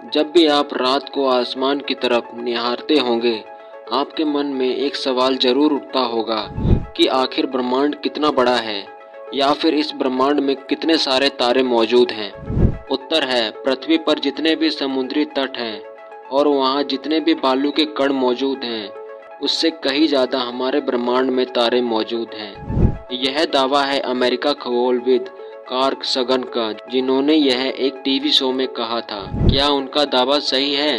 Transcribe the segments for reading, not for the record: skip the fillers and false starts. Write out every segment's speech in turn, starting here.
जब भी आप रात को आसमान की तरफ निहारते होंगे, आपके मन में एक सवाल जरूर उठता होगा कि आखिर ब्रह्मांड कितना बड़ा है, या फिर इस ब्रह्मांड में कितने सारे तारे मौजूद हैं। उत्तर है, पृथ्वी पर जितने भी समुद्री तट हैं और वहाँ जितने भी बालू के कण मौजूद हैं, उससे कहीं ज़्यादा हमारे ब्रह्मांड में तारे मौजूद हैं। यह दावा है अमेरिका खगोलविद कार्ल सगन का, जिन्होंने यह एक टीवी शो में कहा था। क्या उनका दावा सही है?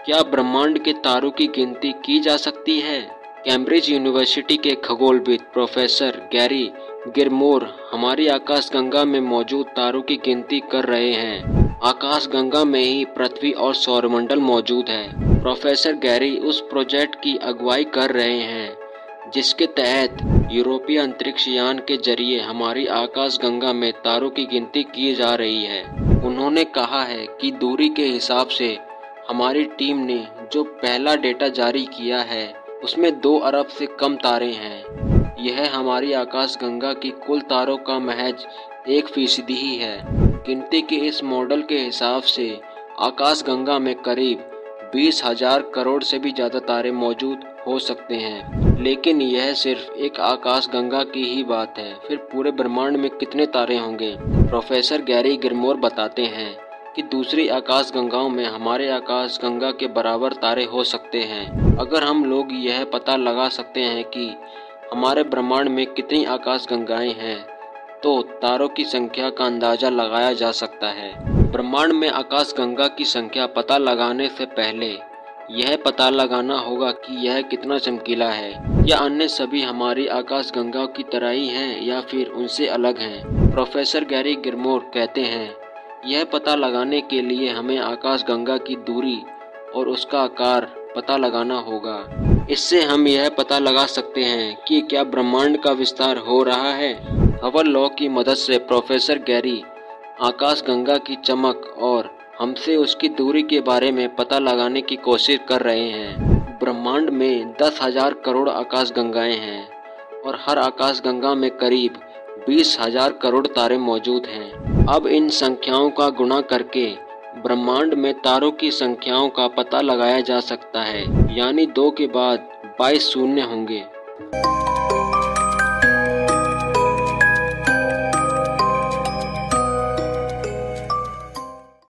क्या ब्रह्मांड के तारों की गिनती की जा सकती है? कैम्ब्रिज यूनिवर्सिटी के खगोलविद प्रोफेसर गैरी गिरमोर हमारी आकाशगंगा में मौजूद तारों की गिनती कर रहे हैं। आकाशगंगा में ही पृथ्वी और सौरमंडल मौजूद है। प्रोफेसर गैरी उस प्रोजेक्ट की अगुवाई कर रहे हैं जिसके तहत यूरोपीय अंतरिक्ष यान के जरिए हमारी आकाशगंगा में तारों की गिनती की जा रही है। उन्होंने कहा है कि दूरी के हिसाब से हमारी टीम ने जो पहला डेटा जारी किया है, उसमें 2 अरब से कम तारे हैं। यह हमारी आकाशगंगा की कुल तारों का महज 1% ही है। गिनती के इस मॉडल के हिसाब से आकाशगंगा में करीब 20,000 करोड़ से भी ज़्यादा तारे मौजूद हो सकते हैं। लेकिन यह सिर्फ एक आकाशगंगा की ही बात है, फिर पूरे ब्रह्मांड में कितने तारे होंगे? प्रोफेसर गैरी गिरमोर बताते हैं कि दूसरी आकाशगंगाओं में हमारे आकाशगंगा के बराबर तारे हो सकते हैं। अगर हम लोग यह पता लगा सकते हैं कि हमारे ब्रह्मांड में कितनी आकाशगंगाएं हैं, तो तारों की संख्या का अंदाजा लगाया जा सकता है। ब्रह्मांड में आकाशगंगा की संख्या पता लगाने से पहले यह पता लगाना होगा कि यह कितना चमकीला है, या अन्य सभी हमारी आकाशगंगा की तरह ही हैं या फिर उनसे अलग हैं। प्रोफेसर गैरी गिरमोर कहते हैं, यह पता लगाने के लिए हमें आकाशगंगा की दूरी और उसका आकार पता लगाना होगा। इससे हम यह पता लगा सकते हैं कि क्या ब्रह्मांड का विस्तार हो रहा है। हबल लॉ की मदद से प्रोफेसर गैरी आकाशगंगा की चमक और हमसे उसकी दूरी के बारे में पता लगाने की कोशिश कर रहे हैं। ब्रह्मांड में 10,000 करोड़ आकाशगंगाएं हैं और हर आकाशगंगा में करीब 20,000 करोड़ तारे मौजूद हैं। अब इन संख्याओं का गुणा करके ब्रह्मांड में तारों की संख्याओं का पता लगाया जा सकता है, यानी 2 के बाद 22 शून्य होंगे।